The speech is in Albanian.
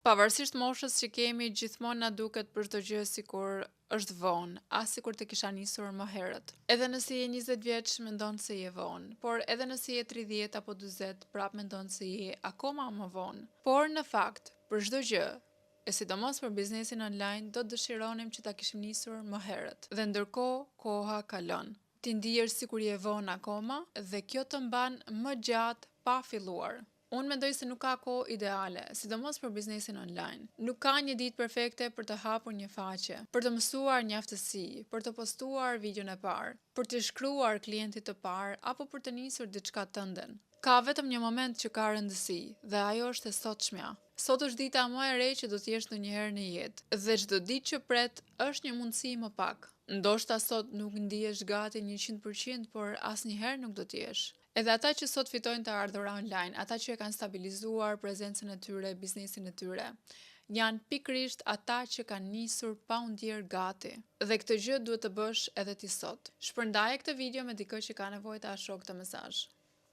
Pavarësisht moshës që kemi, gjithmonë na duket për çdo gjë sikur është vonë, as sikur të kisha nisur më herët. Edhe nëse je 20 vjeç, mendon se je vonë, por edhe nëse je 30 apo 40, prap mendon se je akoma më vonë. Por në fakt, për çdo gjë, e sidomos për biznesin online, do të dëshironim që ta kishim nisur më herët. Dhe ndërkohë, koha kalon. Ti ndihesh sikur je vonë akoma dhe kjo të mban më gjatë pa filluar. Unë mendoj se nuk ka kohë ideale, sidomos për biznesin online. Nuk ka një ditë perfekte për të hapur një faqe, për të mësuar një aftësi, për të postuar videon e parë, për të shkruar klientit të parë apo për të nisur diçka tënden. Ka vetëm një moment që ka rëndësi dhe ajo është e sotshmja. Sot është dita më e re që do të jesh ndonjëherë në jetë dhe çdo ditë që pret është një mundësi më pak. Ndoshta sot nuk ndihesh gati 100%, por asnjëherë nuk do të jesh. Edhe ata që sot fitojnë të ardhurë online, ata që e kanë stabilizuar prezencën e tyre, biznesin e tyre, janë pikërisht ata që kanë nisur pa u ndier gati. Dhe këtë gjë duhet të bësh edhe ti sot. Shpërndaje këtë video me dikë që ka nevojë ta shohë këtë mesazh.